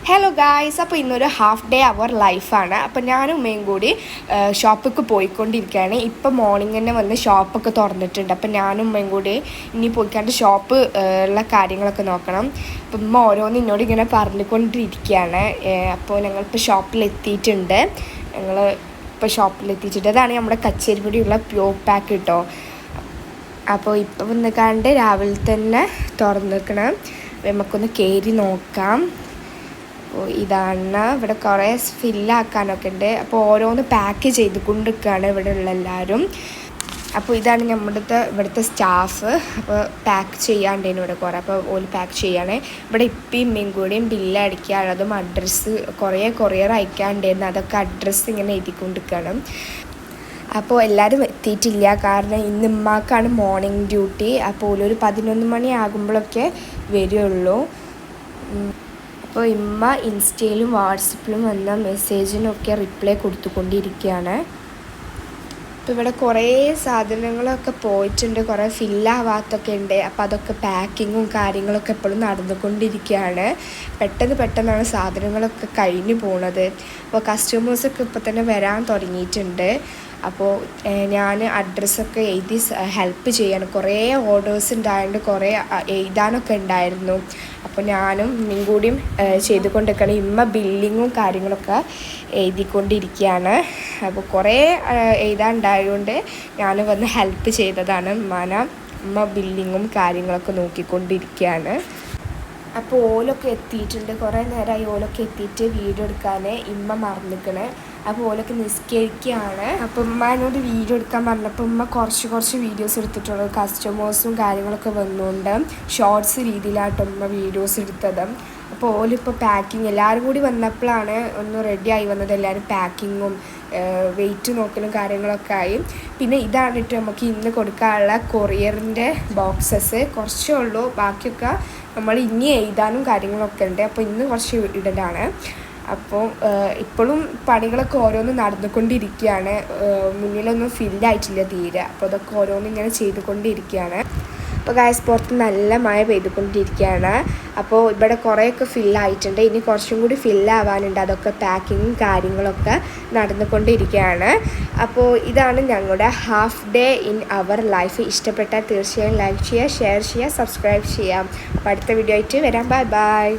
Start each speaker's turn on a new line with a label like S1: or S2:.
S1: Hello guys, അപ്പോൾ ഇന്നൊരു half day അവർ ലൈഫാണ്. അപ്പോൾ ഞാനും ഉമ്മയും കൂടി ഷോപ്പിലേക്ക് പോയിക്കൊണ്ടിരിക്കുകയാണ്. ഇപ്പം മോർണിംഗ് തന്നെ വന്ന് ഷോപ്പൊക്കെ തുറന്നിട്ടുണ്ട്. അപ്പോൾ ഞാനും ഉമ്മയും കൂടി ഇനി പോയിക്കാണ്ട് ഷോപ്പ് ഉള്ള കാര്യങ്ങളൊക്കെ നോക്കണം. അപ്പം ഉമ്മ ഓരോന്ന് എന്നോട് ഇങ്ങനെ പറഞ്ഞുകൊണ്ടിരിക്കുകയാണ്. അപ്പോൾ ഞങ്ങളിപ്പോൾ ഷോപ്പിലെത്തിയിട്ടുണ്ട്. ഇപ്പോൾ ഷോപ്പിലെത്തിയിട്ടുണ്ട്. അതാണ് നമ്മുടെ കച്ചേരിപ്പടിയുള്ള പ്യൂർ പാക്ക് കേട്ടോ. അപ്പോൾ ഇപ്പോൾ വന്നിക്കാണ്ട് രാവിലെ തന്നെ തുറന്നിരിക്കണം. നമുക്കൊന്ന് കയറി നോക്കാം. അപ്പോൾ ഇതാണ് ഇവിടെ കുറേ ഫില്ലാക്കാനൊക്കെ ഉണ്ട്. അപ്പോൾ ഓരോന്ന് പാക്ക് ചെയ്ത് കൊണ്ടിരിക്കുകയാണ് ഇവിടെ ഉള്ള എല്ലാവരും. അപ്പോൾ ഇതാണ് ഇവിടുത്തെ സ്റ്റാഫ്. അപ്പോൾ പാക്ക് ചെയ്യാണ്ടേനു ഇവിടെ കുറേ. അപ്പോൾ ഓല് പാക്ക് ചെയ്യാണ്. ഇവിടെ ഇപ്പം ഇമ്മയും കൂടിയും ബില്ല് അടിക്കാനുള്ളതും അഡ്രസ്സ് കുറേ കൊറിയർ അയക്കാണ്ടായിരുന്നു. അതൊക്കെ അഡ്രസ്സ് ഇങ്ങനെ എഴുതിക്കൊണ്ടിരിക്കണം. അപ്പോൾ എല്ലാവരും എത്തിയിട്ടില്ല, കാരണം ഇന്ന് ഉമ്മാക്കാണ് മോർണിംഗ് ഡ്യൂട്ടി. അപ്പോൾ ഒരു 11 മണി ആകുമ്പോഴൊക്കെ വരുള്ളൂ. അപ്പോൾ ഇമ്മ ഇൻസ്റ്റയിലും വാട്സപ്പിലും വന്ന മെസ്സേജിനൊക്കെ റിപ്ലൈ കൊടുത്തുകൊണ്ടിരിക്കുകയാണ്. അപ്പോൾ ഇവിടെ കുറേ സാധനങ്ങളൊക്കെ പോയിട്ടുണ്ട്, കുറേ ഫില്ലാവാത്തൊക്കെ ഉണ്ട്. അപ്പോൾ അതൊക്കെ പാക്കിങ്ങും കാര്യങ്ങളൊക്കെ എപ്പോഴും നടന്നുകൊണ്ടിരിക്കുകയാണ്. പെട്ടെന്നാണ് സാധനങ്ങളൊക്കെ കഴിഞ്ഞു പോണത്. അപ്പോൾ കസ്റ്റമേഴ്സൊക്കെ ഇപ്പോൾ തന്നെ വരാൻ തുടങ്ങിയിട്ടുണ്ട്. അപ്പോൾ ഞാൻ അഡ്രസ്സൊക്കെ എഴുതി ഹെൽപ്പ് ചെയ്യാണ്. കുറേ ഓർഡേഴ്സ് ഉണ്ടായതുകൊണ്ട് കുറേ എഴുതാനൊക്കെ ഉണ്ടായിരുന്നു. അപ്പോൾ ഞാനും ഇന്നും കൂടിയും ചെയ്തുകൊണ്ടിരിക്കുകയാണ്. ഇമ്മ ബില്ലിങ്ങും കാര്യങ്ങളൊക്കെ എഴുതിക്കൊണ്ടിരിക്കുകയാണ്. അപ്പോൾ കുറേ എഴുതാനുണ്ടായതുകൊണ്ട് ഞാൻ വന്ന് ഹെൽപ്പ് ചെയ്തതാണ്. ഉമ്മ ബില്ലിങ്ങും കാര്യങ്ങളൊക്കെ നോക്കിക്കൊണ്ടിരിക്കുകയാണ്. അപ്പോൾ ഓലൊക്കെ എത്തിയിട്ടുണ്ട്. കുറേ നേരമായി ഓലൊക്കെ എത്തിയിട്ട് വീഡിയോ എടുക്കാൻ ഇമ്മ മറന്നിക്കണേ. അപ്പോൾ ഓലൊക്കെ നിസ്കരിക്കുകയാണ്. അപ്പോൾ ഉമ്മനോട് വീഡിയോ എടുക്കാൻ പറഞ്ഞപ്പോൾ ഉമ്മ കുറച്ച് വീഡിയോസ് എടുത്തിട്ടുള്ളൂ. കസ്റ്റമേഴ്സും കാര്യങ്ങളൊക്കെ വന്നുകൊണ്ട് ഷോർട്സ് രീതിയിലായിട്ട് ഉമ്മ വീഡിയോസ് എടുത്തത്. അപ്പോൾ ഓലിപ്പോൾ പാക്കിങ് എല്ലാവരും കൂടി വന്നപ്പോഴാണ് ഒന്ന് റെഡി ആയി വന്നത്. എല്ലാവരും പാക്കിങ്ങും വെയിറ്റ് നോക്കലും കാര്യങ്ങളൊക്കെ ആയി. പിന്നെ ഇതാണിട്ട് നമുക്ക് ഇന്ന് കൊടുക്കാനുള്ള കൊറിയറിൻ്റെ ബോക്സസ് കുറച്ചേ ഉള്ളൂ. ബാക്കിയൊക്കെ നമ്മൾ ഇനി എഴുതാനും കാര്യങ്ങളൊക്കെ ഉണ്ട്. അപ്പോൾ ഇന്ന് കുറച്ച് ഇടലാണ്. അപ്പോൾ ഇപ്പോഴും പണികളൊക്കെ ഓരോന്ന് നടന്നുകൊണ്ടിരിക്കുകയാണ്. മുന്നിലൊന്നും ഫില്ലായിട്ടില്ല തീരെ. അപ്പോൾ അതൊക്കെ ഓരോന്നും ഇങ്ങനെ ചെയ്തുകൊണ്ടിരിക്കുകയാണ്. അപ്പോൾ ഗായ്സ് പുറത്ത് നല്ല മഴ പെയ്തുകൊണ്ടിരിക്കുകയാണ്. അപ്പോൾ ഇവിടെ കുറേയൊക്കെ ഫില്ലായിട്ടുണ്ട്. ഇനി കുറച്ചും കൂടി ഫില്ലാവാനുണ്ട്. അതൊക്കെ പാക്കിങ്ങും കാര്യങ്ങളൊക്കെ നടന്നുകൊണ്ടിരിക്കുകയാണ്. അപ്പോൾ ഇതാണ് ഞങ്ങളുടെ half day in our life. ഇഷ്ടപ്പെട്ടാൽ തീർച്ചയായും ലൈക്ക് ചെയ്യുക, ഷെയർ ചെയ്യുക, സബ്സ്ക്രൈബ് ചെയ്യാം. അപ്പോൾ അടുത്ത വീഡിയോ ആയിട്ട് വരാം. ബൈ.